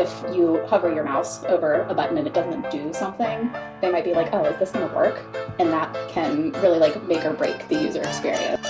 if you hover your mouse over a button and it doesn't do something, they might be like, oh, is this going to work? And that can really like make or break the user experience.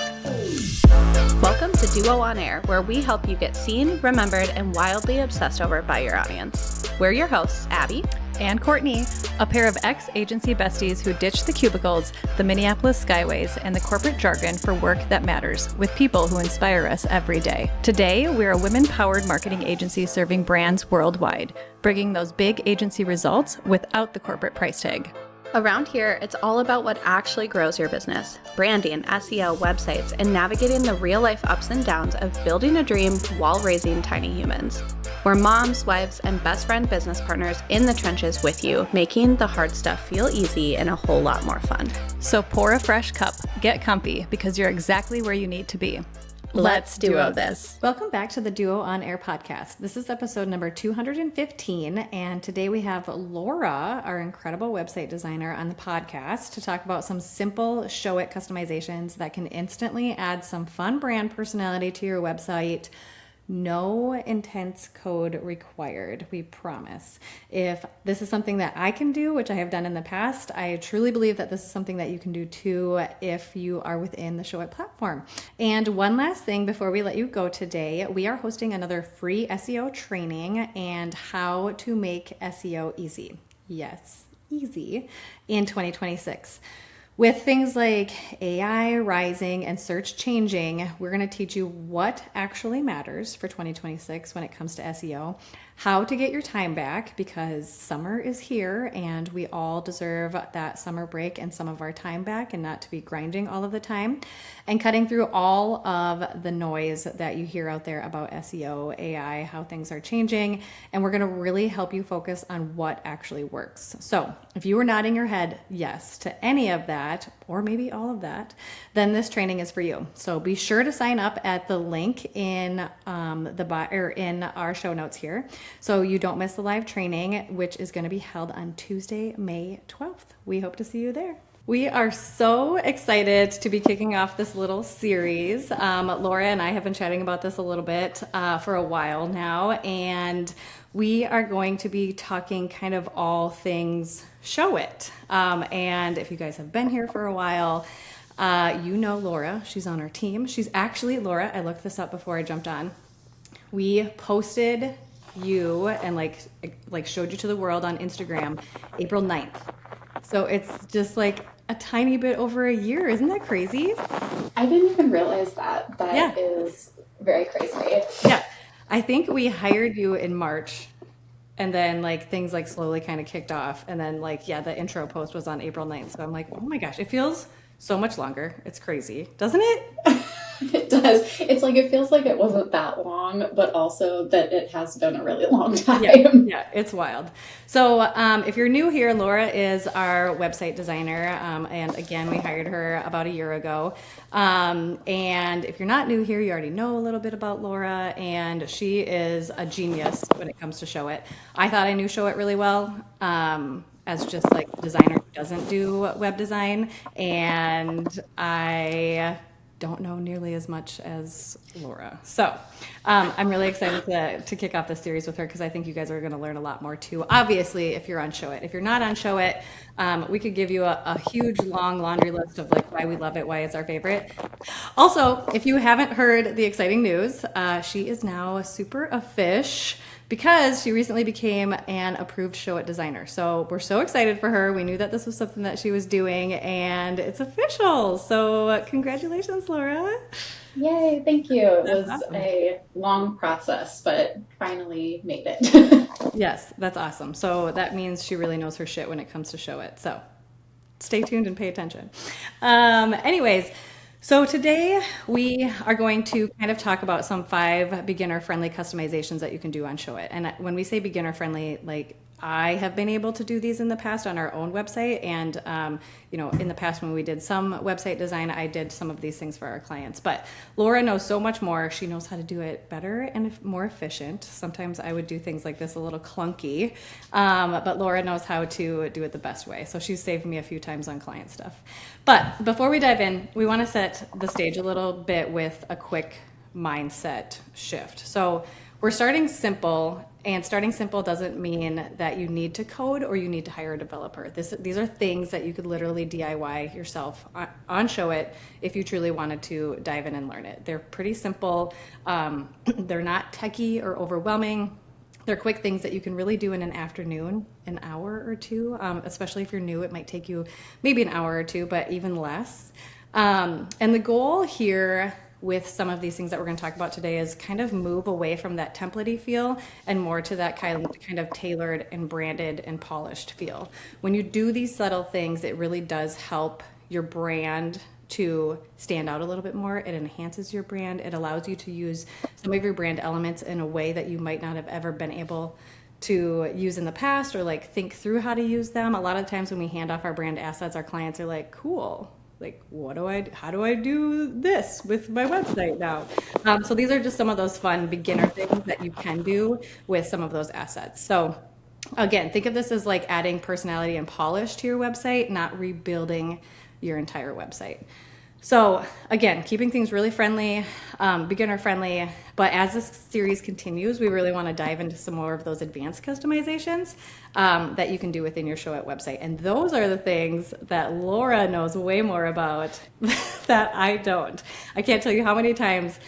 Welcome to Duo On Air, where we help you get seen, remembered, and wildly obsessed over by your audience. We're your hosts, Abby and Courtney, a pair of ex-agency besties who ditched the cubicles, the Minneapolis skyways, and the corporate jargon for work that matters, with people who inspire us every day. Today, we're a women-powered marketing agency serving brands worldwide, bringing those big agency results without the corporate price tag. Around here, it's all about what actually grows your business: branding, SEO, websites, and navigating the real-life ups and downs of building a dream while raising tiny humans. We're moms, wives, and best friend business partners in the trenches with you, making the hard stuff feel easy and a whole lot more fun. So pour a fresh cup, get comfy, because you're exactly where you need to be. Let's duo this. Welcome back to the Duo On Air podcast. This is episode number 215, and today we have Laura, our incredible website designer, on the podcast to talk about some simple ShowIt customizations that can instantly add some fun brand personality to your website. No intense code required, we promise. If this is something that I can do, which I have done in the past, I truly believe that this is something that you can do too if you are within the ShowIt platform. And one last thing before we let you go today, we are hosting another free SEO training and how to make SEO easy. Yes, easy in 2026. With things like AI rising and search changing, we're going to teach you what actually matters for 2026 when it comes to SEO, how to get your time back because summer is here and we all deserve that summer break and some of our time back and not to be grinding all of the time, and cutting through all of the noise that you hear out there about SEO, AI, how things are changing, and we're going to really help you focus on what actually works. So if you were nodding your head yes to any of that, or maybe all of that, then this training is for you. So be sure to sign up at the link in in our show notes here, so you don't miss the live training, which is going to be held on Tuesday, May 12th. We hope to see you there. We are so excited to be kicking off this little series. Laura and I have been chatting about this a little bit for a while now, and we are going to be talking kind of all things ShowIt. And if you guys have been here for a while, you know Laura. She's on our team. She's actually, Laura, I looked this up before I jumped on. We posted you and like showed you to the world on Instagram April 9th. So it's just like a tiny bit over a year. Isn't that crazy? I didn't even realize that. That Yeah. is very crazy. Yeah. I think we hired you in March, and then like things like slowly kind of kicked off. And then the intro post was on April 9th. So I'm like, oh my gosh, it feels so much longer. It's crazy, doesn't it? It does. It's like it feels like it wasn't that long, but also that it has been a really long time. Yeah, it's wild. So if you're new here, Laura is our website designer. And again, we hired her about a year ago. And if you're not new here, you already know a little bit about Laura, and she is a genius when it comes to ShowIt. I thought I knew ShowIt really well. As just like a designer who doesn't do web design, and I don't know nearly as much as Laura. So I'm really excited to kick off this series with her because I think you guys are going to learn a lot more too. Obviously, if you're on ShowIt. If you're not on ShowIt, we could give you a huge long laundry list of like why we love it, why it's our favorite. Also, if you haven't heard the exciting news, she is now a super a fish because she recently became an approved ShowIt designer. So we're so excited for her. We knew that this was something that she was doing, and it's official. So congratulations, Laura. Yay, thank you. It was awesome. a long process, but finally made it. Yes, that's awesome. So that means she really knows her shit when it comes to ShowIt. So stay tuned and pay attention. Anyways, so today we are going to kind of talk about some 5 beginner-friendly customizations that you can do on ShowIt. And when we say beginner-friendly, like I have been able to do these in the past on our own website. And, in the past when we did some website design, I did some of these things for our clients. But Laura knows so much more. She knows how to do it better and more efficient. Sometimes I would do things like this a little clunky, but Laura knows how to do it the best way. So she's saved me a few times on client stuff. But before we dive in, we want to set the stage a little bit with a quick mindset shift. So we're starting simple And starting simple doesn't mean that you need to code or you need to hire a developer. These are things that you could literally DIY yourself on ShowIt if you truly wanted to dive in and learn it. They're pretty simple. They're not techy or overwhelming. They're quick things that you can really do in an afternoon, an hour or two. Especially if you're new, it might take you maybe an hour or two, but even less. And the goal here with some of these things that we're going to talk about today is kind of move away from that template-y feel and more to that kind of tailored and branded and polished feel. When you do these subtle things, it really does help your brand to stand out a little bit more. It enhances your brand. It allows you to use some of your brand elements in a way that you might not have ever been able to use in the past, or like think through how to use them. A lot of times when we hand off our brand assets, our clients are like, cool, like, how do I do this with my website now? So these are just some of those fun beginner things that you can do with some of those assets. So again, think of this as like adding personality and polish to your website, not rebuilding your entire website. So again, keeping things really friendly, beginner friendly, but as this series continues, we really want to dive into some more of those advanced customizations that you can do within your ShowIt website. And those are the things that Laura knows way more about that I don't. I can't tell you how many times,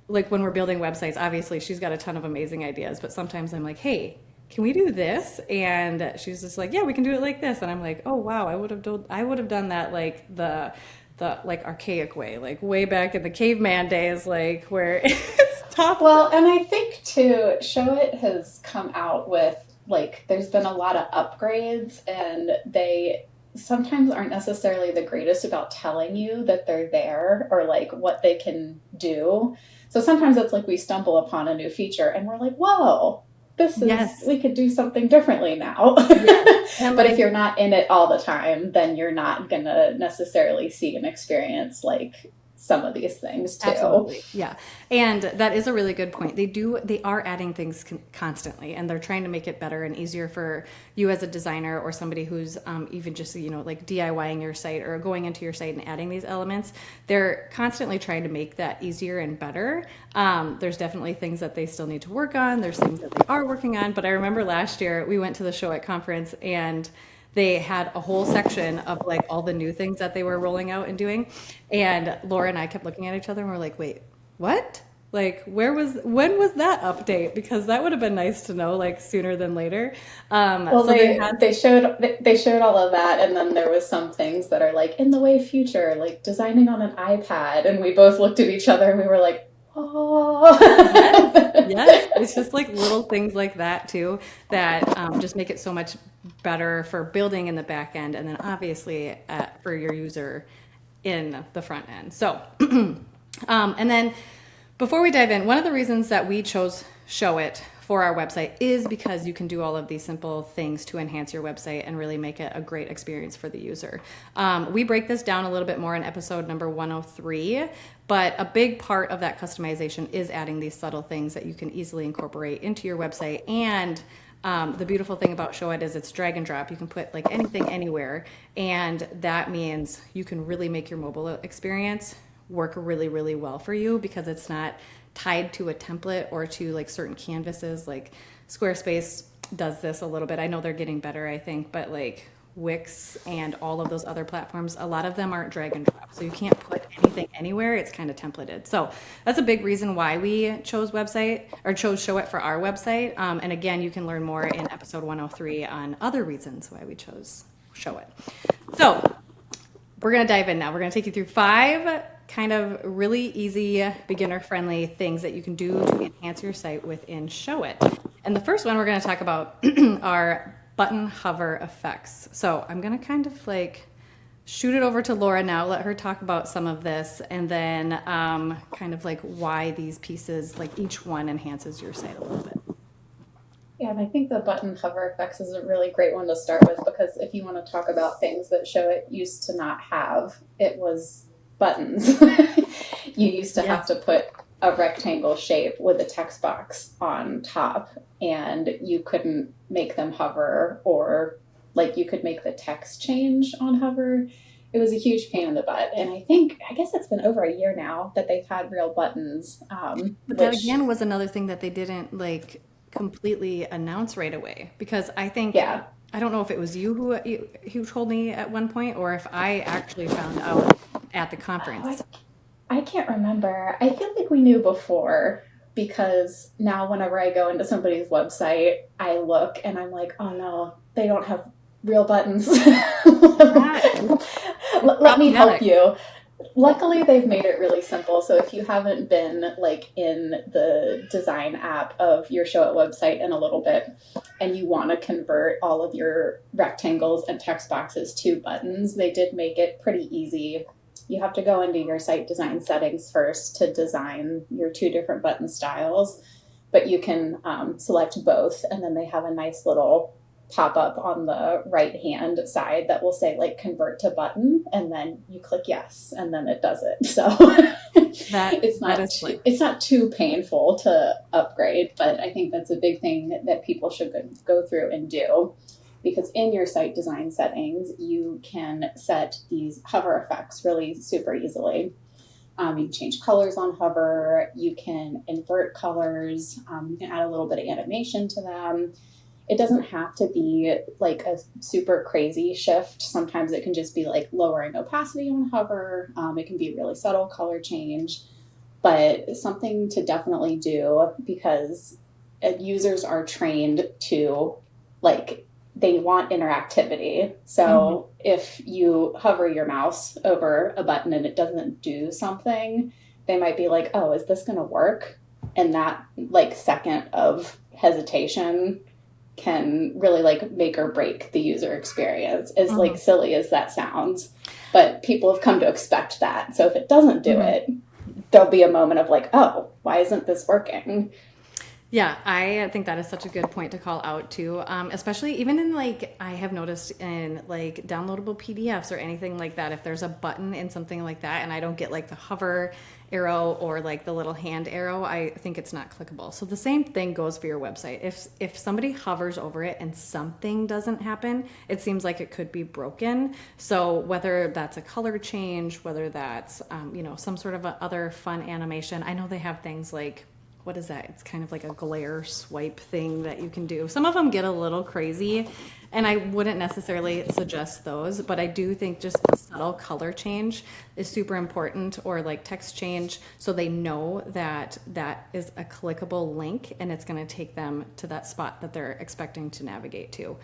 like when we're building websites, obviously she's got a ton of amazing ideas, but sometimes I'm like, hey, can we do this? And she's just like, yeah, we can do it like this. And I'm like, oh wow, I would have done that like the like archaic way, like way back in the caveman days, like where it's tough. Well, and I think too, ShowIt has come out with like, there's been a lot of upgrades, and they sometimes aren't necessarily the greatest about telling you that they're there or like what they can do. So sometimes it's like we stumble upon a new feature and we're like, whoa, this is, Yes. we could do something differently now. And But like, if you're not in it all the time, then you're not going to necessarily see and experience like some of these things too. absolutely. Yeah. And that is a really good point. They are adding things constantly, and they're trying to make it better and easier for you as a designer or somebody who's even just, like DIYing your site or going into your site and adding these elements. They're constantly trying to make that easier and better. There's definitely things that they still need to work on. There's things that they are working on. But I remember last year we went to the ShowIt conference, and they had a whole section of like all the new things that they were rolling out and doing. And Laura and I kept looking at each other and we're like, wait, what? Like, when was that update? Because that would have been nice to know like sooner than later. Well, so they showed all of that, and then there was some things that are like in the way future, like designing on an iPad, and we both looked at each other and we were like, oh. Yes, it's just like little things like that too that just make it so much better for building in the back end, and then obviously for your user in the front end. So, and then before we dive in, one of the reasons that we chose ShowIt for our website is because you can do all of these simple things to enhance your website and really make it a great experience for the user. We break this down a little bit more in episode number 103, but a big part of that customization is adding these subtle things that you can easily incorporate into your website. And the beautiful thing about ShowIt is it's drag and drop. You can put like anything anywhere, and that means you can really make your mobile experience work really, really well for you, because it's not tied to a template or to like certain canvases. Like Squarespace does this a little bit. I know they're getting better, I think, but like Wix and all of those other platforms, a lot of them aren't drag and drop. So you can't put anything anywhere. It's kind of templated. So that's a big reason why we chose ShowIt for our website. And again, you can learn more in episode 103 on other reasons why we chose ShowIt. So we're going to dive in now. We're going to take you through 5 kind of really easy, beginner-friendly things that you can do to enhance your site within ShowIt. And the first one we're going to talk about are button hover effects. So I'm going to kind of like shoot it over to Laura now, let her talk about some of this, and then kind of like why these pieces, like each one enhances your site a little bit. Yeah, and I think the button hover effects is a really great one to start with, because if you want to talk about things that ShowIt used to not have, it was buttons. You used to have to put a rectangle shape with a text box on top, and you couldn't make them hover, or like you could make the text change on hover. It was a huge pain in the butt. And I guess it's been over a year now that they've had real buttons. But that again was another thing that they didn't like completely announce right away, because I think, Yeah. I don't know if it was you who told me at one point, or if I actually found out at the Oh, conference. I can't remember. I feel like we knew before because now whenever I go into somebody's website, I look and I'm like, oh no, they don't have real buttons. Let me help you. Luckily, they've made it really simple. So if you haven't been like in the design app of your ShowIt website in a little bit and you want to convert all of your rectangles and text boxes to buttons, they did make it pretty easy. You have to go into your site design settings first to design your two different button styles, but you can select both, and then they have a nice little pop up on the right hand side that will say like convert to button, and then you click yes, and then it does it. So it's not too painful to upgrade, but I think that's a big thing that people should go through and do. Because in your site design settings, you can set these hover effects really super easily. You can change colors on hover, you can invert colors, you can add a little bit of animation to them. It doesn't have to be like a super crazy shift. Sometimes it can just be like lowering opacity on hover. It can be a really subtle color change, but something to definitely do because users are trained to like, they want interactivity. So if you hover your mouse over a button and it doesn't do something, they might be like, oh, is this going to work? And that like second of hesitation can really like make or break the user experience, as like silly as that sounds. But people have come to expect that. So if it doesn't do it, there'll be a moment of like, oh, why isn't this working? Yeah, I think that is such a good point to call out too. Especially even in like, I have noticed in like downloadable PDFs or anything like that, if there's a button in something like that and I don't get like the hover arrow or like the little hand arrow, I think it's not clickable. So the same thing goes for your website. If somebody hovers over it and something doesn't happen, it seems like it could be broken. So whether that's a color change, whether that's some sort of other fun animation. I know they have things like, what is that? It's kind of like a glare swipe thing that you can do. Some of them get a little crazy, and I wouldn't necessarily suggest those, but I do think just the subtle color change is super important, or like text change, so they know that that is a clickable link and it's going to take them to that spot that they're expecting to navigate to.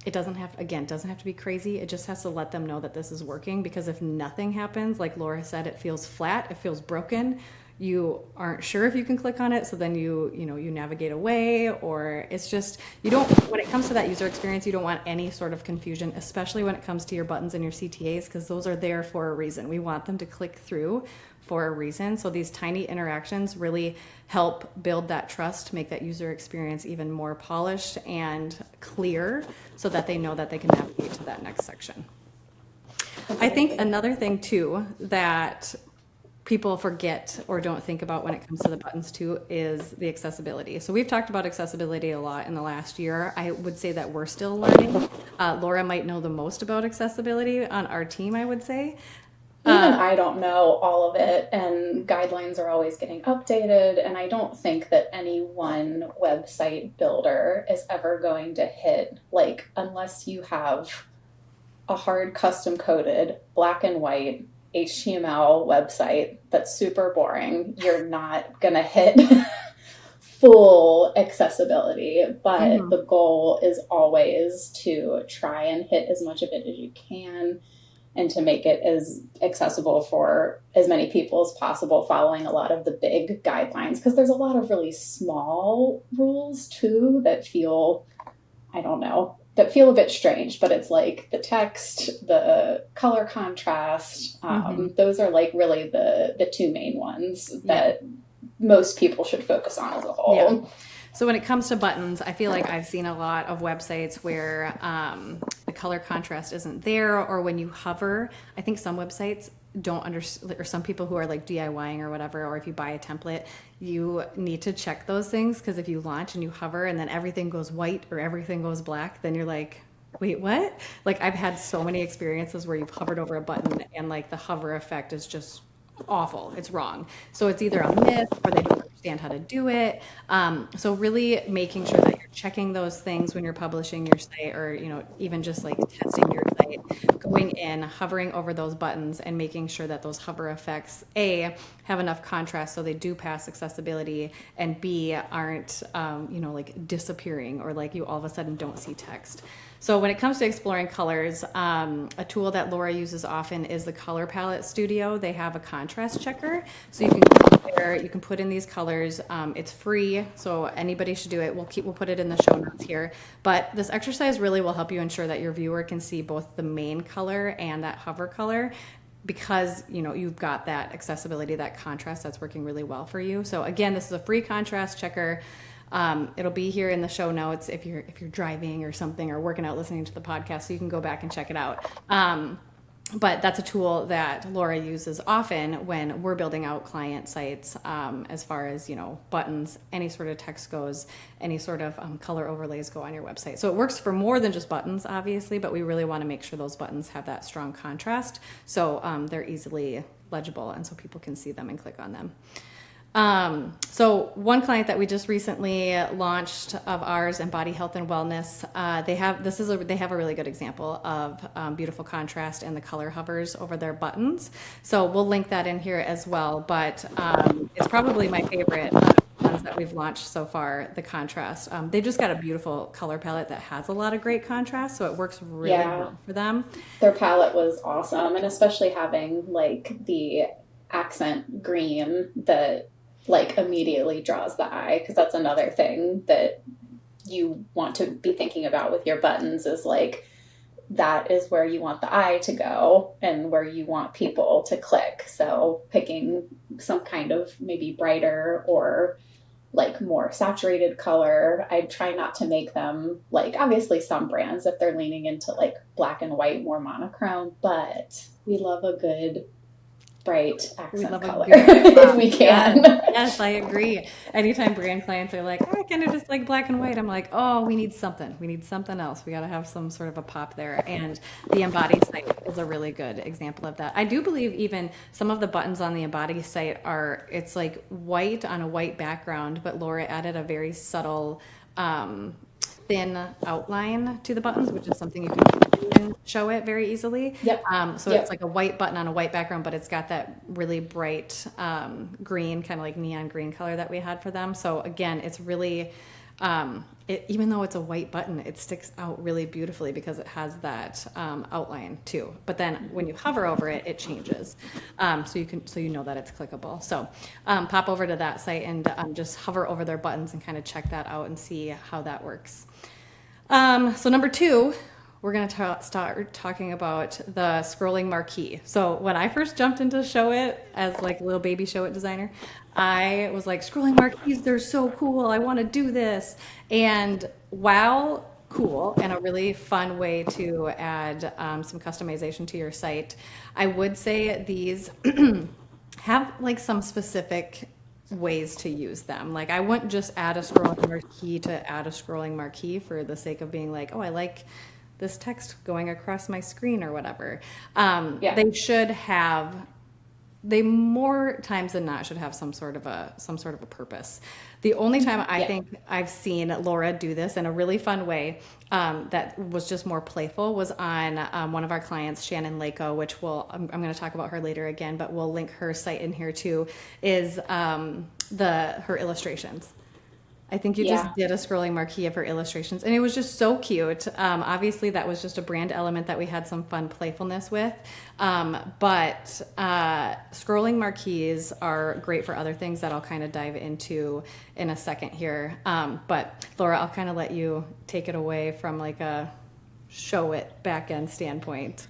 It doesn't have to be crazy. It just has to let them know that this is working, because if nothing happens, like Laura said, it feels flat, it feels broken. You aren't sure if you can click on it, so then you navigate away, or it's just, when it comes to that user experience, you don't want any sort of confusion, especially when it comes to your buttons and your CTAs, because those are there for a reason. We want them to click through for a reason. So these tiny interactions really help build that trust, make that user experience even more polished and clear, so that they know that they can navigate to that next section. I think another thing too that people forget or don't think about when it comes to the buttons too is the accessibility. So we've talked about accessibility a lot in the last year. I would say that we're still learning. Laura might know the most about accessibility on our team, I would say. Even I don't know all of it, and guidelines are always getting updated, and I don't think that any one website builder is ever going to hit, like, unless you have a hard custom coded black and white HTML website that's super boring, you're not gonna hit full accessibility. But the goal is always to try and hit as much of it as you can, and to make it as accessible for as many people as possible, following a lot of the big guidelines, because there's a lot of really small rules too that feel, I don't know, that feel a bit strange, but it's like the text, the color contrast, those are like really the two main ones that most people should focus on as a whole. Yeah. So when it comes to buttons, I feel like I've seen a lot of websites where the color contrast isn't there, or when you hover, I think some websites don't understand, or some people who are like DIYing or whatever, or if you buy a template, you need to check those things, because if you launch and you hover and then everything goes white or everything goes black, then you're like, wait, what? Like, I've had so many experiences where you've hovered over a button and like the hover effect is just awful. It's wrong. So it's either a myth or they don't understand how to do it. So really making sure that you're checking those things when you're publishing your site, or, you know, even just like testing your site, going in, hovering over those buttons and making sure that those hover effects, A, have enough contrast so they do pass accessibility, and B, aren't, you know, like disappearing, or like you all of a sudden don't see text. So when it comes to exploring colors, a tool that Laura uses often is the Color Palette Studio. They have a contrast checker. So you can go there, you can put in these colors. It's free, so anybody should do it. We'll put it in the show notes here. But this exercise really will help you ensure that your viewer can see both the main color and that hover color, because, you know, you've got that accessibility, that contrast that's working really well for you. So again, this is a free contrast checker. It'll be here in the show notes if you're driving or something, or working out listening to the podcast, so you can go back and check it out. But that's a tool that Laura uses often when we're building out client sites, as far as, you know, buttons, any sort of text goes, any sort of color overlays go on your website. So it works for more than just buttons, obviously, but we really want to make sure those buttons have that strong contrast, so they're easily legible and so people can see them and click on them. So one client that we just recently launched of ours, Embody Health and Wellness, they have a really good example of beautiful contrast and the color hovers over their buttons. So we'll link that in here as well, but it's probably my favorite ones that we've launched so far, the contrast. They just got a beautiful color palette that has a lot of great contrast, so it works really well for them. Their palette was awesome, and especially having like the accent green that like immediately draws the eye, because that's another thing that you want to be thinking about with your buttons, is like that is where you want the eye to go and where you want people to click. So picking some kind of maybe brighter or like more saturated color. I try not to make them like, obviously some brands, if they're leaning into like black and white, more monochrome, but we love a good bright accent color if we can. Yes, I agree. Anytime brand clients are like, oh, I kind of just like black and white, I'm like, oh, we need something. We need something else. We got to have some sort of a pop there. And the Embody site is a really good example of that. I do believe even some of the buttons on the Embody site it's like white on a white background, but Laura added a very subtle thin outline to the buttons, which is something you can show it very easily. Yep. It's like a white button on a white background, but it's got that really bright green, kind of like neon green color that we had for them. So again, it's really, even though it's a white button, it sticks out really beautifully because it has that outline too. But then when you hover over it, it changes. So you know that it's clickable. So pop over to that site and just hover over their buttons and kind of check that out and see how that works. So number 2, we're going to start talking about the scrolling marquee. So when I first jumped into ShowIt as like a little baby ShowIt designer, I was like, scrolling marquees, they're so cool. I want to do this. And while cool and a really fun way to add some customization to your site, I would say these have like some specific ways to use them. Like I wouldn't just add a scrolling marquee to add a scrolling marquee for the sake of being like, oh, I like this text going across my screen or whatever. They more times than not should have some sort of a purpose. The only time I think I've seen Laura do this in a really fun way that was just more playful was on one of our clients, Shannon Lako, which I'm going to talk about her later again, but we'll link her site in here too, is her illustrations. I think you just did a scrolling marquee of her illustrations, and it was just so cute. Obviously, that was just a brand element that we had some fun playfulness with. But scrolling marquees are great for other things that I'll kind of dive into in a second here. But Laura, I'll kind of let you take it away from like a ShowIt back-end standpoint.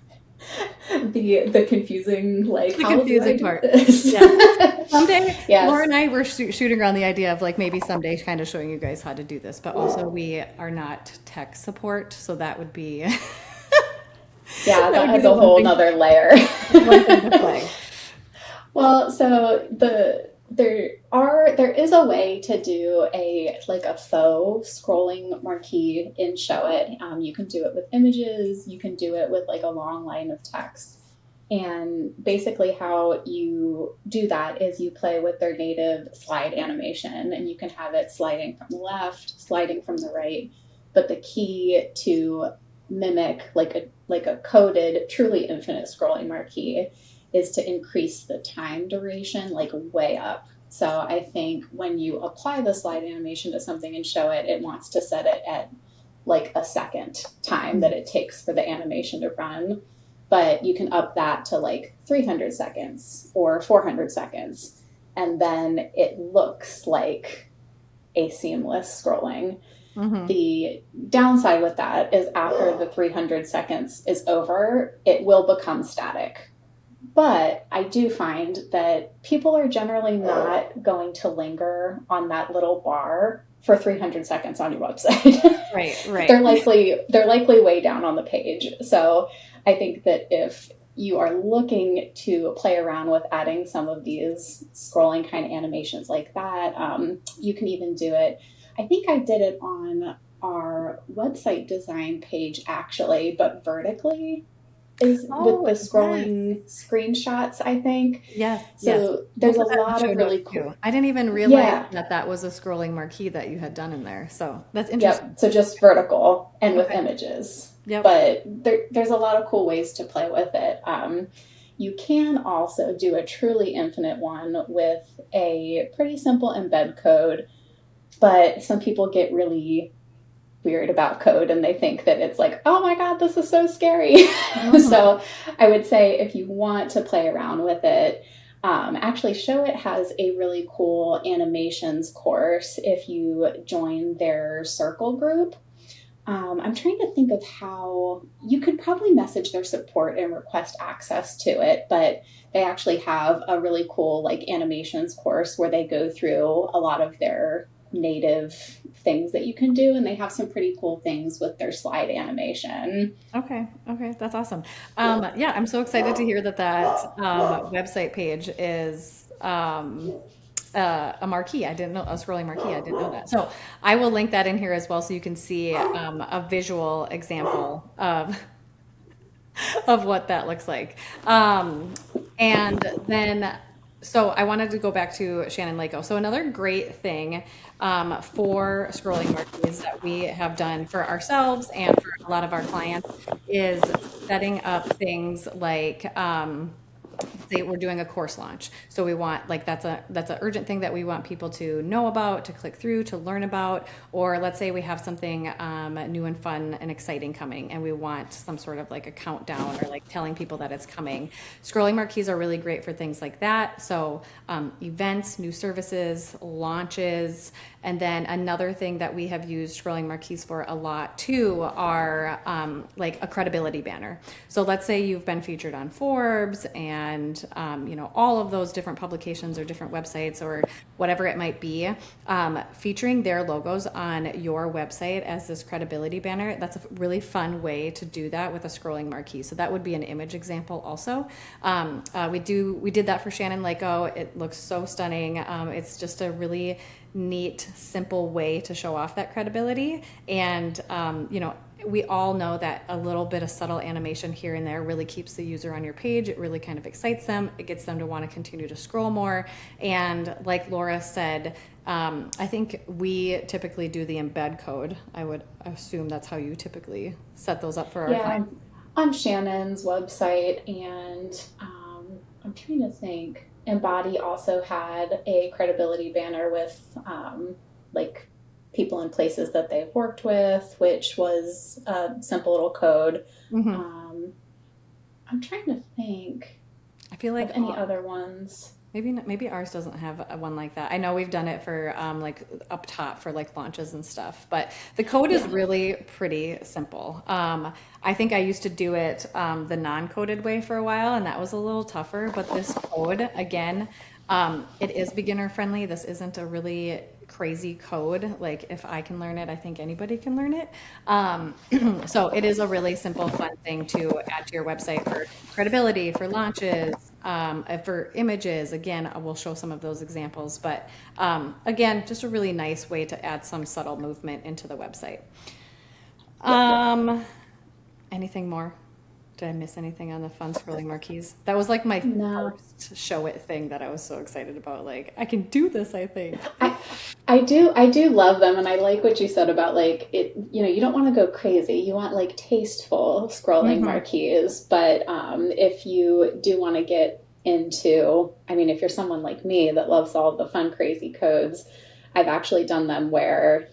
The confusing, like, the how confusing do I part. do this? Yeah. Someday, Yes. Laura and I were shooting around the idea of like maybe someday kind of showing you guys how to do this, but also we are not tech support, so that would be that adds a whole nother layer. one thing to play. Well, so there is a way to do a faux scrolling marquee in ShowIt. You can do it with images. You can do it with like a long line of text. And basically how you do that is you play with their native slide animation, and you can have it sliding from the left, sliding from the right. But the key to mimic like a coded, truly infinite scrolling marquee is to increase the time duration like way up. So I think when you apply the slide animation to something and show it, it wants to set it at like a second time that it takes for the animation to run. But you can up that to like 300 seconds or 400 seconds. And then it looks like a seamless scrolling. Mm-hmm. The downside with that is after the 300 seconds is over, it will become static. But I do find that people are generally not going to linger on that little bar for 300 seconds on your website. Right. They're likely way down on the page. So I think that if you are looking to play around with adding some of these scrolling kind of animations like that, you can even do it. I think I did it on our website design page actually, but vertically is with the scrolling screenshots, I think. Yes. So there's a lot of really cool. I didn't even realize that was a scrolling marquee that you had done in there. So that's interesting. Yep. So just vertical and with images. Yep. But there's a lot of cool ways to play with it. You can also do a truly infinite one with a pretty simple embed code, but some people get really weird about code and they think that it's like, oh my God, this is so scary. Mm-hmm. So I would say if you want to play around with it, actually ShowIt has a really cool animations course if you join their circle group. I'm trying to think of how you could probably message their support and request access to it, but they actually have a really cool like animations course where they go through a lot of their native things that you can do, and they have some pretty cool things with their slide animation. Okay, that's awesome. Yeah, I'm so excited to hear that website page is a marquee. I didn't know, a scrolling marquee. I didn't know that. So I will link that in here as well, so you can see a visual example of what that looks like. And then, so I wanted to go back to Shannon Lako. So another great thing for scrolling marquees that we have done for ourselves and for a lot of our clients is setting up things like, say we're doing a course launch. So we want, like, that's an urgent thing that we want people to know about, to click through, to learn about. Or let's say we have something new and fun and exciting coming, and we want some sort of like a countdown or like telling people that it's coming. Scrolling marquees are really great for things like that. So events, new services, launches. And then another thing that we have used scrolling marquees for a lot too are like a credibility banner. So let's say you've been featured on Forbes and all of those different publications or different websites or whatever it might be, featuring their logos on your website as this credibility banner. That's a really fun way to do that with a scrolling marquee. So that would be an image example also. We did that for Shannon Lako. It looks so stunning. It's just a really neat, simple way to show off that credibility. And, we all know that a little bit of subtle animation here and there really keeps the user on your page. It really kind of excites them. It gets them to want to continue to scroll more. And like Laura said, I think we typically do the embed code. I would assume that's how you typically set those up for our clients. On Shannon's website, and I'm trying to think. Embody also had a credibility banner with like people and places that they've worked with, which was a simple little code. Mm-hmm. I'm trying to think. I feel like of any other ones. Maybe ours doesn't have one like that. I know we've done it for like up top for like launches and stuff, but the code is really pretty simple. I think I used to do it the non-coded way for a while, and that was a little tougher, but this code, again, it is beginner friendly. This isn't a really crazy code. Like if I can learn it, I think anybody can learn it. So it is a really simple, fun thing to add to your website for credibility, for launches, for images. Again, I will show some of those examples, but again, just a really nice way to add some subtle movement into the website. Anything more? Did I miss anything on the fun scrolling marquees? That was like my No. first ShowIt thing that I was so excited about. Like, I can do this, I think. I do love them, and I like what you said about like it. You know, you don't want to go crazy. You want like tasteful scrolling marquees, but if you do want to get into, I mean, if you're someone like me that loves all the fun, crazy codes, I've actually done them where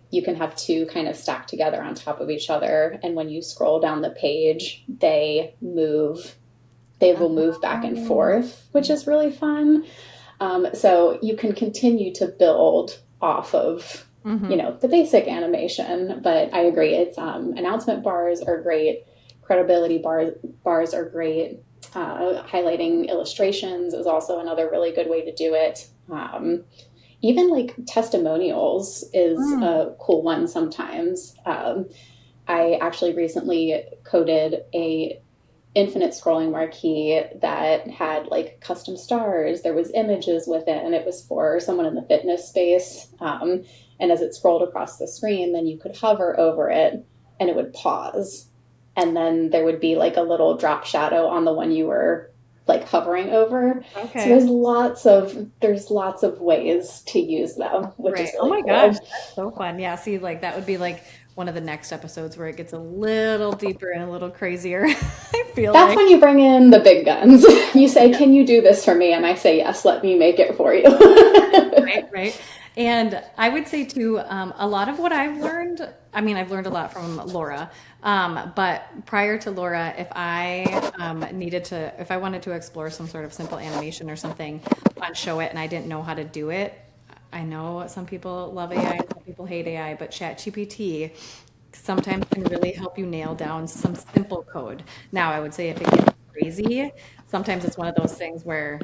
you can have two kind of stacked together on top of each other, and when you scroll down the page, they will move back and forth, which is really fun. So you can continue to build off of, the basic animation. But I agree, it's announcement bars are great, credibility bars are great. Highlighting illustrations is also another really good way to do it. Even like testimonials is a cool one sometimes. I actually recently coded a infinite scrolling marquee that had like custom stars. There was images with it, and it was for someone in the fitness space. And as it scrolled across the screen, then you could hover over it and it would pause. And then there would be like a little drop shadow on the one you were like hovering over. Okay. So there's lots of ways to use them, which is really cool. Gosh, that's so fun. Yeah, see, like that would be like one of the next episodes where it gets a little deeper and a little crazier. I feel that's when you bring in the big guns. You say, "Can you do this for me?" And I say, "Yes, let me make it for you." Right. And I would say too, a lot of what I've learned, I mean, I've learned a lot from Laura, but prior to Laura, if I wanted to explore some sort of simple animation or something on ShowIt and I didn't know how to do it, I know some people love AI, some people hate AI, but ChatGPT sometimes can really help you nail down some simple code. Now, I would say if it gets crazy, sometimes it's one of those things where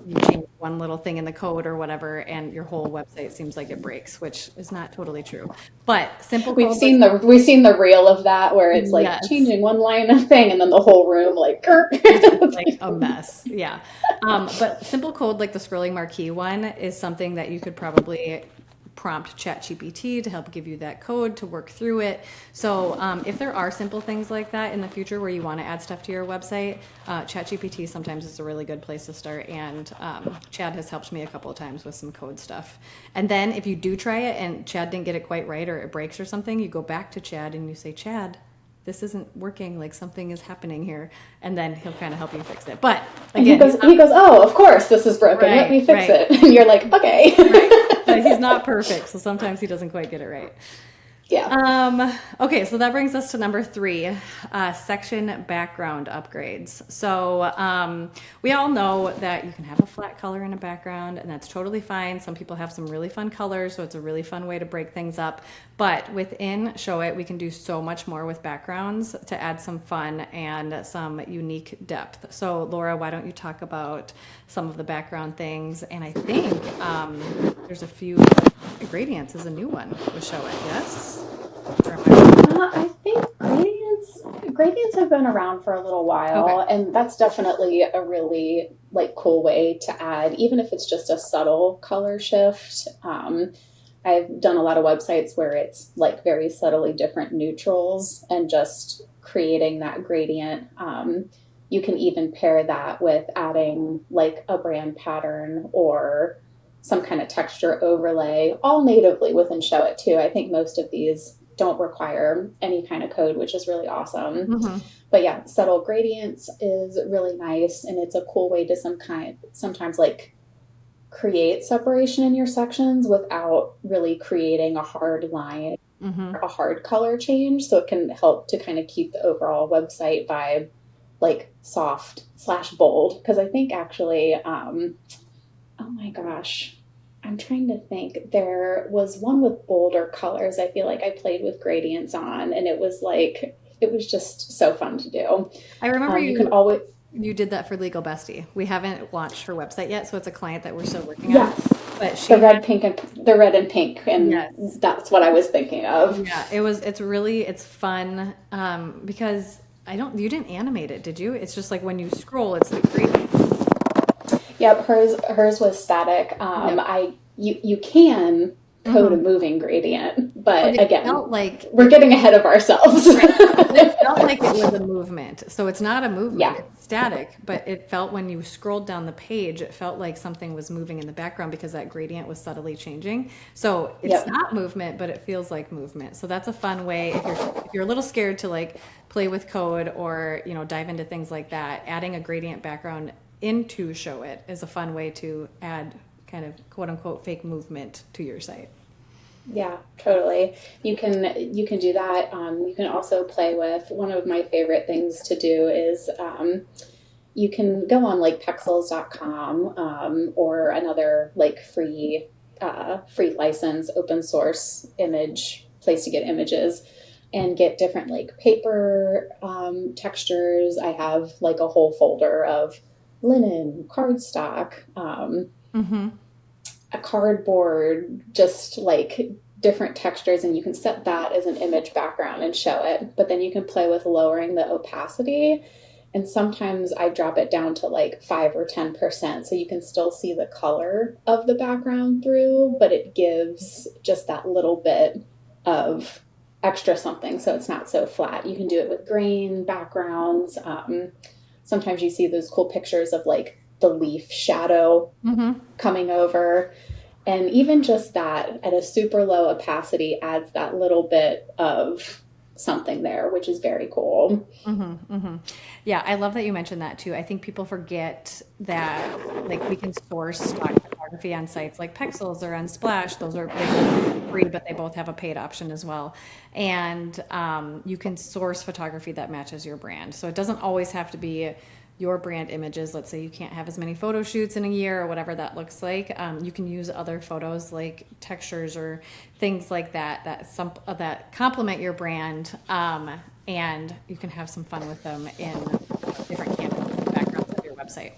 you change one little thing in the code or whatever, and your whole website seems like it breaks, which is not totally true. But simple code. We've seen the reel of that where it's like changing one line of thing, and then the whole room like like a mess. Yeah. But simple code like the scrolling marquee one is something that you could probably prompt ChatGPT to help give you that code to work through it. So if there are simple things like that in the future where you want to add stuff to your website, ChatGPT sometimes is a really good place to start. And Chad has helped me a couple of times with some code stuff. And then if you do try it and Chad didn't get it quite right or it breaks or something, you go back to Chad and you say, "Chad, this isn't working, like something is happening here," and then he'll kind of help you fix it. But again, he goes, "Oh, of course, this is broken. Let me fix it." And you're like, "Okay." But he's not perfect, so sometimes he doesn't quite get it right. Yeah. Okay, so that brings us to number 3, section background upgrades. So we all know that you can have a flat color in a background, and that's totally fine. Some people have some really fun colors, so it's a really fun way to break things up. But within ShowIt, we can do so much more with backgrounds to add some fun and some unique depth. So Laura, why don't you talk about some of the background things? And I think there's a few. Gradients is a new one with ShowIt, yes? I think gradients have been around for a little while, and that's definitely a really like cool way to add, even if it's just a subtle color shift. I've done a lot of websites where it's like very subtly different neutrals and just creating that gradient. You can even pair that with adding like a brand pattern or some kind of texture overlay, all natively within ShowIt too. I think most of these don't require any kind of code, which is really awesome. Mm-hmm. But yeah, subtle gradients is really nice, and it's a cool way to sometimes like create separation in your sections without really creating a hard line, a hard color change. So it can help to kind of keep the overall website vibe like soft/bold. Because I think actually, oh my gosh, I'm trying to think. There was one with bolder colors I feel like I played with gradients on, and it was just so fun to do. I remember you did that for Legal Bestie. We haven't launched her website yet, so it's a client that we're still working on. But the red and pink, and that's what I was thinking of. Yeah, it's fun because you didn't animate it, did you? It's just like when you scroll, it's like gradient. Yep, hers was static. You can code a moving gradient. But it again, felt like we're getting ahead of ourselves. it felt like it was a movement. So it's not a movement, Yeah. it's static, but it felt when you scrolled down the page, it felt like something was moving in the background because that gradient was subtly changing. So it's Yep. not movement, but it feels like movement. So that's a fun way if you're a little scared to like play with code or, you know, dive into things like that. Adding a gradient background into ShowIt is a fun way to add kind of quote unquote fake movement to your site. Yeah, totally. You can do that. You can also play with, one of my favorite things to do is you can go on like pexels.com or another like free license open source image place to get images and get different like paper textures. I have like a whole folder of linen, cardstock, a cardboard, just like different textures, and you can set that as an image background and show it. But then you can play with lowering the opacity, and sometimes I drop it down to like 5 or 10%, so you can still see the color of the background through, but it gives just that little bit of extra something, so it's not so flat. You can do it with grain backgrounds. Sometimes you see those cool pictures of like the leaf shadow coming over. And even just that at a super low opacity adds that little bit of something there, which is very cool. Yeah, I love that you mentioned that too. I think people forget that like we can source stock photography on sites like Pexels or Unsplash. Those are free, but they both have a paid option as well. And you can source photography that matches your brand. So it doesn't always have to be your brand images. Let's say you can't have as many photo shoots in a year or whatever that looks like. You can use other photos like textures or things like that that complement your brand, and you can have some fun with them in different canvases and backgrounds of your website.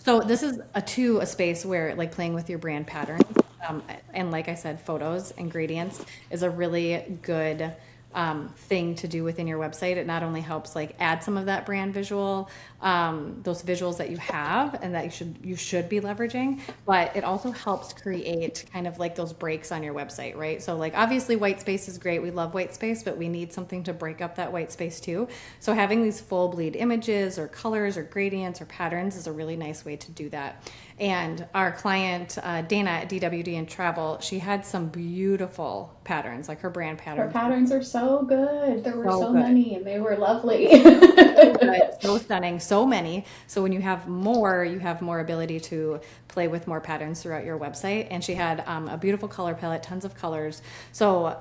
So this is a space where like playing with your brand patterns, and like I said, photos and gradients is a really good thing to do within your website. It not only helps like add some of that brand visual, those visuals that you have and that you should be leveraging, but it also helps create kind of like those breaks on your website, right? So like obviously white space is great. We love white space, but we need something to break up that white space too. So having these full bleed images or colors or gradients or patterns is a really nice way to do that. And our client, Dana at DWD and Travel, she had some beautiful patterns, like her brand patterns. Her patterns are so good. There were so good. many, and they were lovely. So stunning, so many. So when you have more ability to play with more patterns throughout your website. And she had a beautiful color palette, tons of colors. So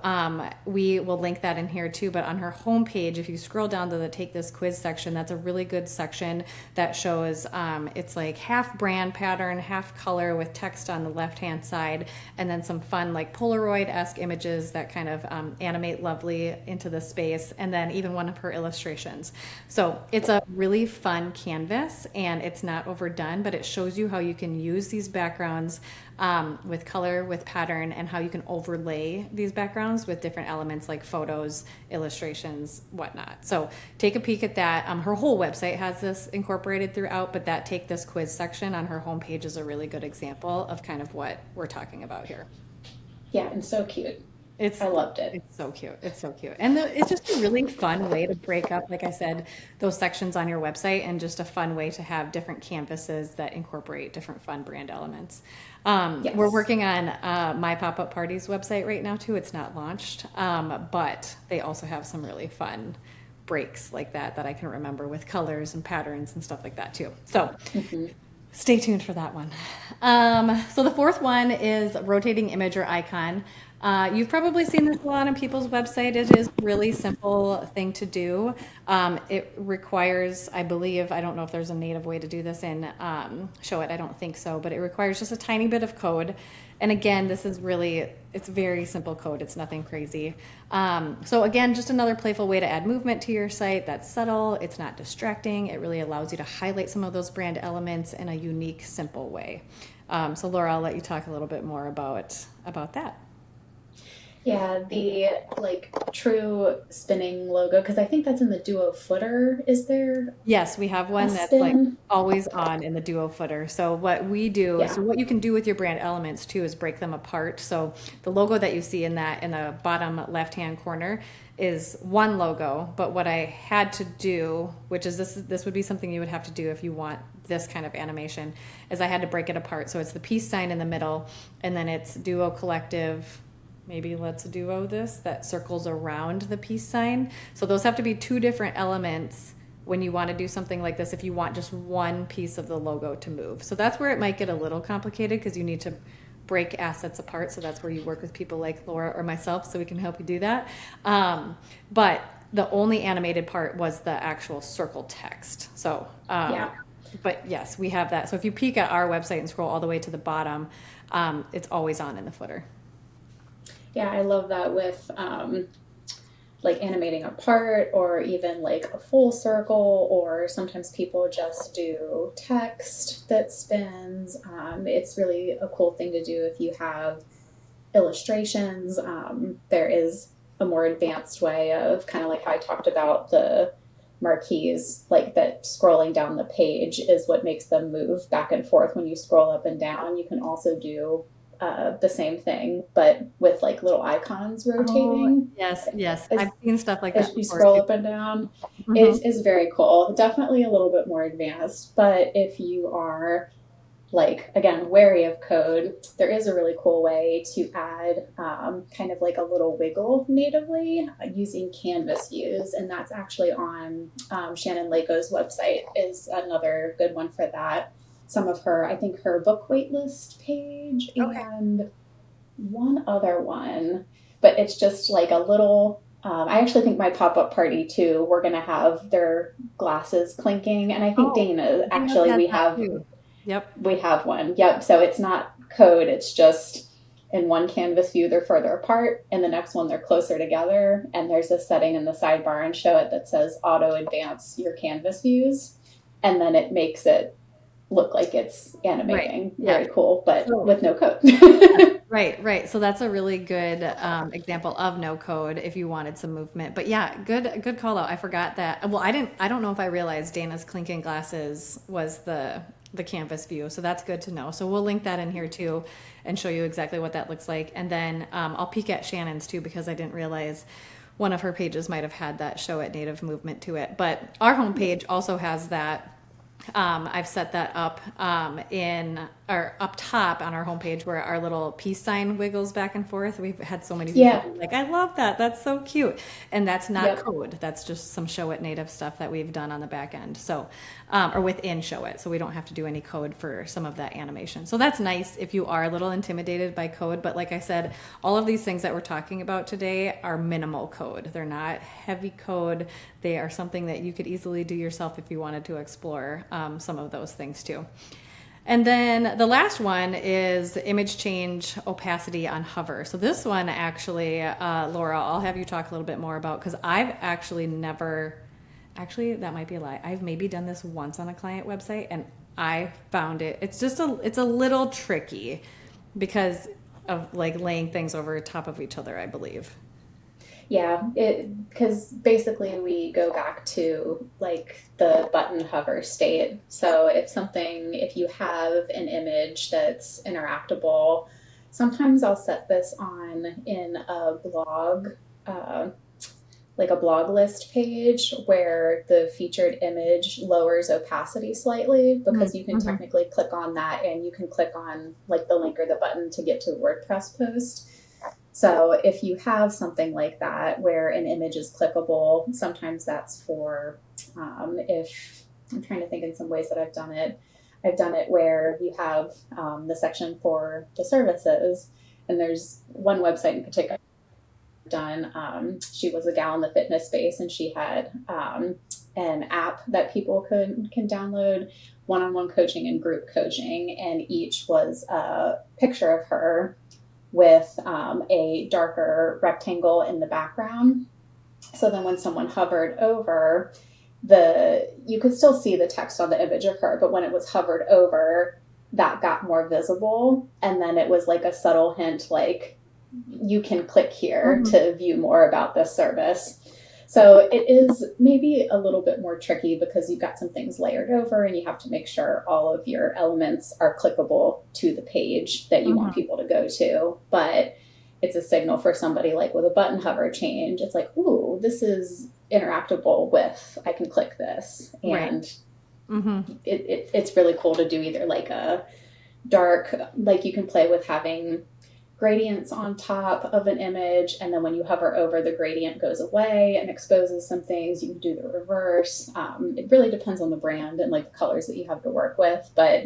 we will link that in here too. But on her homepage, if you scroll down to the Take This Quiz section, that's a really good section that shows it's like half brand pattern, half color with text on the left-hand side, and then some fun like Polaroid-esque images that kind of animate lovely into the space, and then even one of her illustrations. So it's a really fun canvas, and it's not overdone, but it shows you how you can use these backgrounds with color, with pattern, and how you can overlay these backgrounds with different elements like photos, illustrations, whatnot. So take a peek at that. Her whole website has this incorporated throughout, but that Take This Quiz section on her homepage is a really good example of kind of what we're talking about here. Yeah, and so cute. I loved it. It's so cute. It's so cute. And it's just a really fun way to break up, like I said, those sections on your website, and just a fun way to have different canvases that incorporate different fun brand elements. Yes. We're working on My Pop-Up Parties website right now too. It's not launched, but they also have some really fun breaks like that I can remember with colors and patterns and stuff like that too. So stay tuned for that one. So the fourth one is rotating image or icon. You've probably seen this a lot on people's website. It is a really simple thing to do. It requires, I believe, I don't know if there's a native way to do this in ShowIt, I don't think so, but it requires just a tiny bit of code. And again, this is really, it's very simple code. It's nothing crazy. So again, just another playful way to add movement to your site that's subtle. It's not distracting. It really allows you to highlight some of those brand elements in a unique, simple way. So Laura, I'll let you talk a little bit more about that. Yeah, the like true spinning logo, because I think that's in the duo footer. Is there Yes, we have a one that's like spin? always on in the duo footer. So what we do, so Yeah. what you can do with your brand elements too is break them apart. So the logo that you see in that in the bottom left-hand corner is one logo, but what I had to do, which is this would be something you would have to do if you want this kind of animation, is I had to break it apart. So it's the peace sign in the middle, and then it's duo collective. Maybe let's duo this that circles around the peace sign. So those have to be two different elements when you want to do something like this, if you want just one piece of the logo to move. So that's where it might get a little complicated because you need to break assets apart. So that's where you work with people like Laura or myself so we can help you do that. But the only animated part was the actual circle text. So, Yeah. but yes, we have that. So if you peek at our website and scroll all the way to the bottom, it's always on in the footer. Yeah, I love that with like animating a part or even like a full circle, or sometimes people just do text that spins. It's really a cool thing to do if you have illustrations. There is a more advanced way of kind of like how I talked about the marquees, like that scrolling down the page is what makes them move back and forth when you scroll up and down. You can also do the same thing, but with like little icons rotating. Oh, yes, yes. As, I've seen stuff like as that you before scroll too. up and down, Mhm. it's very cool. Definitely a little bit more advanced, but if you are like again wary of code, there is a really cool way to add kind of like a little wiggle natively using canvas views, and that's actually on Shannon Lako's website is another good one for that. Some of her, I think her book waitlist page Okay. and one other one, but it's just like a little. I actually think my pop up party too. We're gonna have their glasses clinking, and I think Oh, Dana Dana's actually has that too. Yep. we have one. Yep. So it's not code. It's just in one canvas view they're further apart, in the next one they're closer together. And there's a setting in the sidebar and ShowIt that says auto advance your canvas views, and then it makes it look like it's Right. animating. Yeah. Very cool, but So with no code. right, right. So that's a really good example of no code if you wanted some movement. But yeah, good call out. I forgot that. Well, I don't know if I realized Dana's clinking glasses was the canvas view. So that's good to know. So we'll link that in here too and show you exactly what that looks like. And then I'll peek at Shannon's too because I didn't realize one of her pages might have had that show it native movement to it. But our homepage also has that. I've set that up in or up top on our homepage where our little peace sign wiggles back and forth. We've had so many people Yeah. be like, I love that. That's so cute. And that's not Yep. code. That's just some Show It native stuff that we've done on the back end. So, or within Show It. So we don't have to do any code for some of that animation. So that's nice if you are a little intimidated by code. But like I said, all of these things that we're talking about today are minimal code. They're not heavy code. They are something that you could easily do yourself if you wanted to explore some of those things too. And then the last one is image change opacity on hover. So this one actually, Laura, I'll have you talk a little bit more about because I've actually never, actually that might be a lie. I've maybe done this once on a client website and I found it's a little tricky because of like laying things over top of each other, I believe. Yeah, it because basically we go back to like the button hover state. So if you have an image that's interactable, sometimes I'll set this on in a blog, uh, like a blog list page where the featured image lowers opacity slightly because you can Mm-hmm. technically click on that and you can click on like the link or the button to get to the WordPress post. So if you have something like that where an image is clickable, sometimes that's for if I'm trying to think in some ways that I've done it. I've done it where you have the section for the services, and there's one website in particular I've done. She was a gal in the fitness space, and she had an app that people can download, one-on-one coaching and group coaching, and each was a picture of her with a darker rectangle in the background. So then when someone hovered over you could still see the text on the image of her, but when it was hovered over, that got more visible. And then it was like a subtle hint, like you can click here to view more about this service. So it is maybe a little bit more tricky because you've got some things layered over and you have to make sure all of your elements are clickable to the page that you want people to go to. But it's a signal for somebody like with a button hover change. It's like, ooh, this is interactable with, I can click this. And it's really cool to do either like a dark, like you can play with having gradients on top of an image, and then when you hover over, the gradient goes away and exposes some things. You can do the reverse. It really depends on the brand and like the colors that you have to work with, but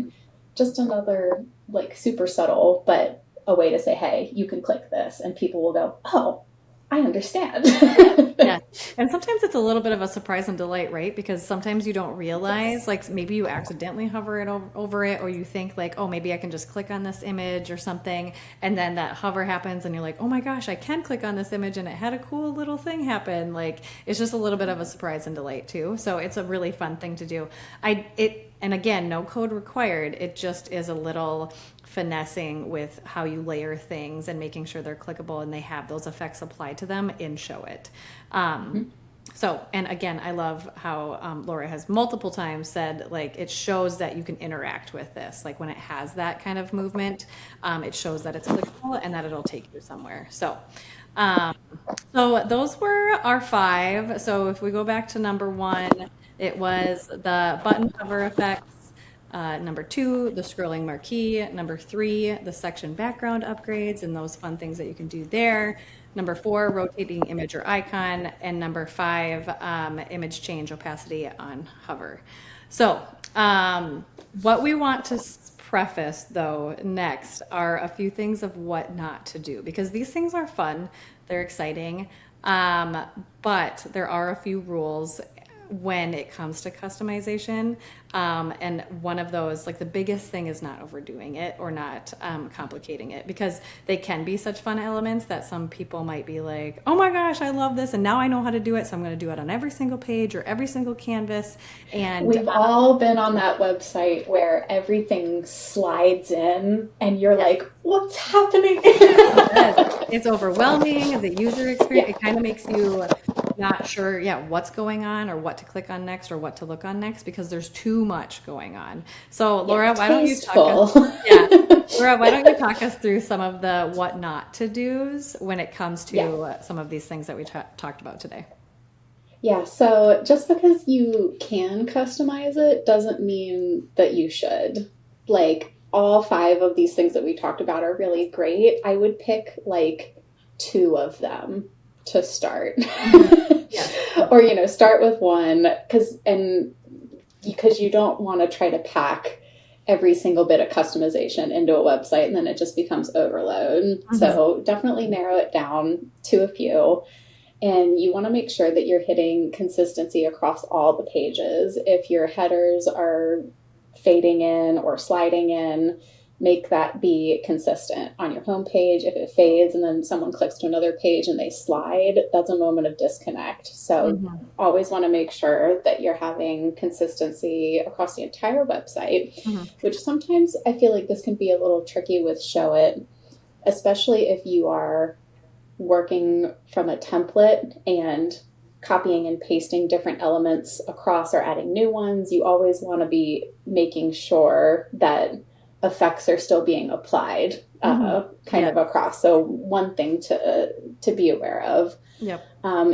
just another like super subtle, but a way to say, hey, you can click this, and people will go, oh, I understand. Yeah. And sometimes it's a little bit of a surprise and delight, right? Because sometimes you don't realize, like maybe you accidentally hover it over it, or you think like, oh, maybe I can just click on this image or something. And then that hover happens and you're like, oh my gosh, I can click on this image and it had a cool little thing happen. Like it's just a little bit of a surprise and delight too. So it's a really fun thing to do. And again, no code required. It just is a little finessing with how you layer things and making sure they're clickable and they have those effects applied to them in ShowIt. So, and again, I love how Laura has multiple times said, like, it shows that you can interact with this. Like when it has that kind of movement, it shows that it's clickable and that it'll take you somewhere. So those were our 5. So if we go back to number 1, it was the button hover effects. Number 2, the scrolling marquee. Number 3, the section background upgrades and those fun things that you can do there. Number 4, rotating image or icon. And number 5, image change opacity on hover. So what we want to preface though next are a few things of what not to do, because these things are fun, they're exciting, but there are a few rules when it comes to customization. And one of those, like the biggest thing is not overdoing it or not complicating it, because they can be such fun elements that some people might be like, oh my gosh, I love this. And now I know how to do it. So I'm going to do it on every single page or every single canvas. And we've all been on that website where everything slides in and you're like, what's happening? It's overwhelming. The user experience, it kind of makes you not sure, what's going on or what to click on next or what to look on next, because there's too much going on. So Laura, why don't you talk us through some of the what not to do's when it comes to some of these things that we talked about today? Yeah, so just because you can customize it doesn't mean that you should. Like all 5 of these things that we talked about are really great. I would pick like 2 of them to start. Or, start with 1 because you don't want to try to pack every single bit of customization into a website and then it just becomes overload. So definitely narrow it down to a few. And you want to make sure that you're hitting consistency across all the pages. If your headers are fading in or sliding in, make that be consistent on your home page. If it fades and then someone clicks to another page and they slide, that's a moment of disconnect. So always want to make sure that you're having consistency across the entire website, which sometimes I feel like this can be a little tricky with ShowIt, especially if you are working from a template and copying and pasting different elements across or adding new ones. You always want to be making sure that effects are still being applied kind of across. So one thing to be aware of. Yep.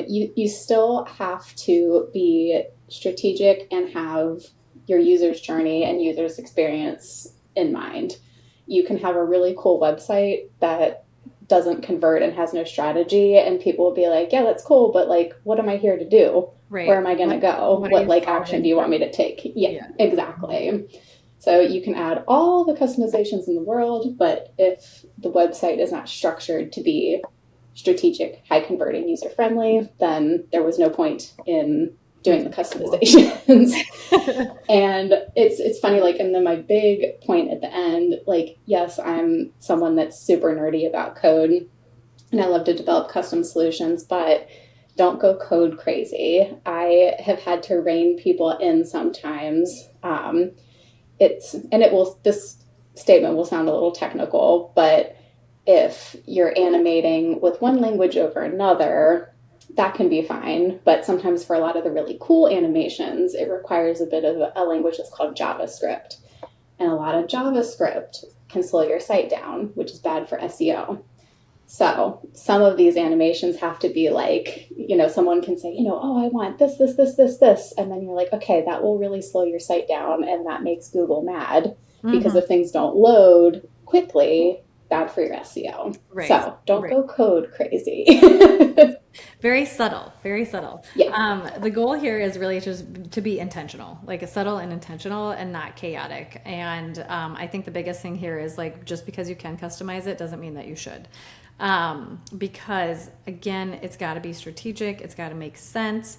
You still have to be strategic and have your user's journey and user's experience in mind. You can have a really cool website that doesn't convert and has no strategy, and people will be like, yeah, that's cool, but like, what am I here to do? Right. Where am I going to go? What like action do you want me to take? Yeah, exactly. So you can add all the customizations in the world, but if the website is not structured to be strategic, high converting, user friendly, then there was no point in doing the customizations. And it's funny, like, and then my big point at the end, like, yes, I'm someone that's super nerdy about code and I love to develop custom solutions, but don't go code crazy. I have had to rein people in sometimes. This statement will sound a little technical, but if you're animating with one language over another, that can be fine. But sometimes for a lot of the really cool animations, it requires a bit of a language that's called JavaScript. And a lot of JavaScript can slow your site down, which is bad for SEO. So some of these animations have to be like, someone can say, oh, I want this. And then you're like, okay, that will really slow your site down. And that makes Google mad because if things don't load quickly, bad for your SEO. Right. So don't go code crazy. Very subtle, very subtle. Yeah. The goal here is really just to be intentional, like a subtle and intentional and not chaotic. And I think the biggest thing here is like, just because you can customize it doesn't mean that you should. Because again, it's got to be strategic. It's got to make sense.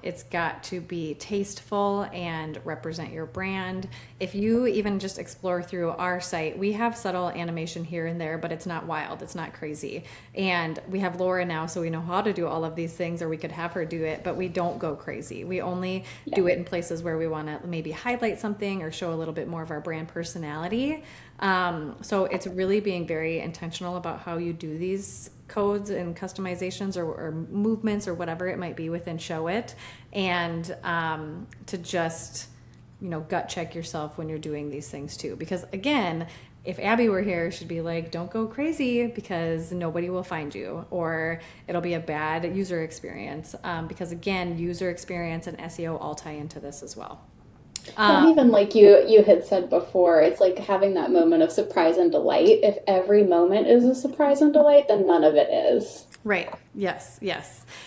It's got to be tasteful and represent your brand. If you even just explore through our site, we have subtle animation here and there, but it's not wild. It's not crazy. And we have Laura now, so we know how to do all of these things, or we could have her do it, but we don't go crazy. We only do it in places where we want to maybe highlight something or show a little bit more of our brand personality. So it's really being very intentional about how you do these codes and customizations or movements or whatever it might be within ShowIt, and to just gut check yourself when you're doing these things too, because again, if Abby were here, she'd be like, don't go crazy because nobody will find you, or it'll be a bad user experience, because again, user experience and SEO all tie into this as well. Well, even like you had said before, it's like having that moment of surprise and delight. If every moment is a surprise and delight, then none of it is. Right. Yes.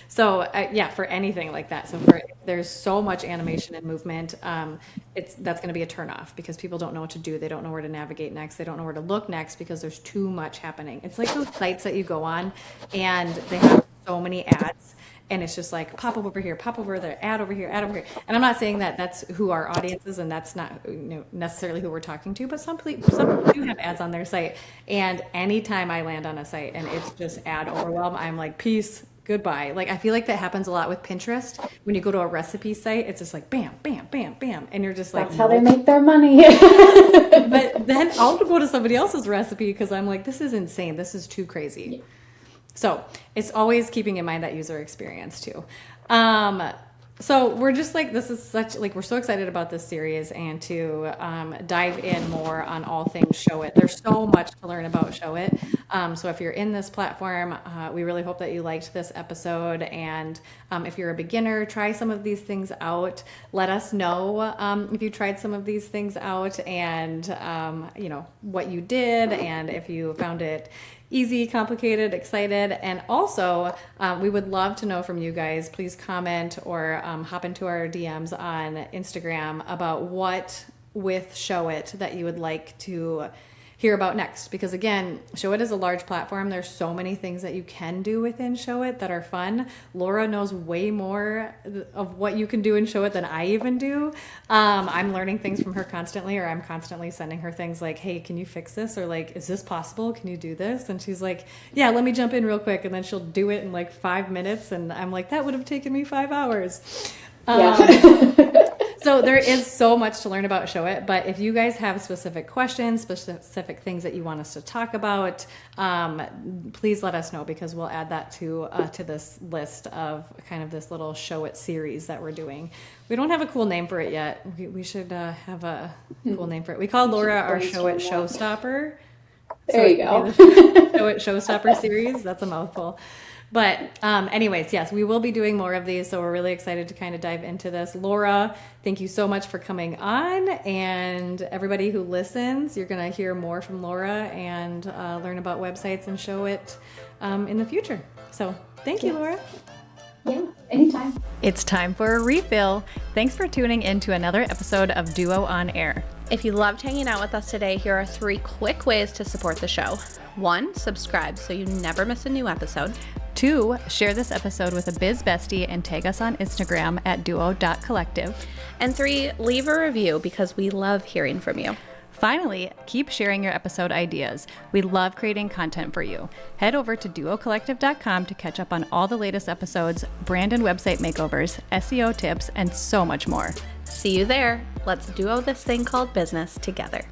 So for anything like that. So there's so much animation and movement, that's going to be a turnoff because people don't know what to do. They don't know where to navigate next. They don't know where to look next because there's too much happening. It's like those sites that you go on and they have so many ads. And it's just like pop up over here, pop over there, ad over here, ad over here. And I'm not saying that that's who our audience is, and that's not necessarily who we're talking to. But some people do have ads on their site. And anytime I land on a site and it's just ad overwhelm, I'm like, peace, goodbye. Like I feel like that happens a lot with Pinterest. When you go to a recipe site, it's just like bam, bam, bam, bam, and you're just like, that's how they make their money. But then I'll go to somebody else's recipe because I'm like, this is insane. This is too crazy. Yeah. So it's always keeping in mind that user experience too. So we're just like, this is such like, we're so excited about this series and to dive in more on all things ShowIt. There's so much to learn about ShowIt. So if you're in this platform, we really hope that you liked this episode. And if you're a beginner, try some of these things out. Let us know if you tried some of these things out and what you did and if you found it easy, complicated, excited. And also, we would love to know from you guys. Please comment or hop into our DMs on Instagram about what with ShowIt that you would like to hear about next. Because again, ShowIt is a large platform. There's so many things that you can do within ShowIt that are fun. Laura knows way more of what you can do in ShowIt than I even do. I'm learning things from her constantly, or I'm constantly sending her things like, hey, can you fix this? Or like, is this possible? Can you do this? And she's like, yeah, let me jump in real quick. And then she'll do it in like 5 minutes. And I'm like, that would have taken me 5 hours. So there is so much to learn about ShowIt, but if you guys have specific questions, specific things that you want us to talk about, please let us know because we'll add that to this list of kind of this little ShowIt series that we're doing. We don't have a cool name for it yet. We should have a cool name for it. We call Laura our ShowIt Showstopper. There you go. ShowIt Showstopper series. That's a mouthful. But anyways, yes, we will be doing more of these. So we're really excited to kind of dive into this. Laura, thank you so much for coming on. And everybody who listens, you're going to hear more from Laura and learn about websites and ShowIt in the future. So thank you, Laura. Yeah, anytime. It's time for a refill. Thanks for tuning in to another episode of Duo on Air. If you loved hanging out with us today, here are 3 quick ways to support the show. 1, subscribe so you never miss a new episode. 2, share this episode with a biz bestie and tag us on Instagram at duo.collective. And 3, leave a review because we love hearing from you. Finally, keep sharing your episode ideas. We love creating content for you. Head over to duocollective.com to catch up on all the latest episodes, brand and website makeovers, SEO tips, and so much more. See you there. Let's duo this thing called business together.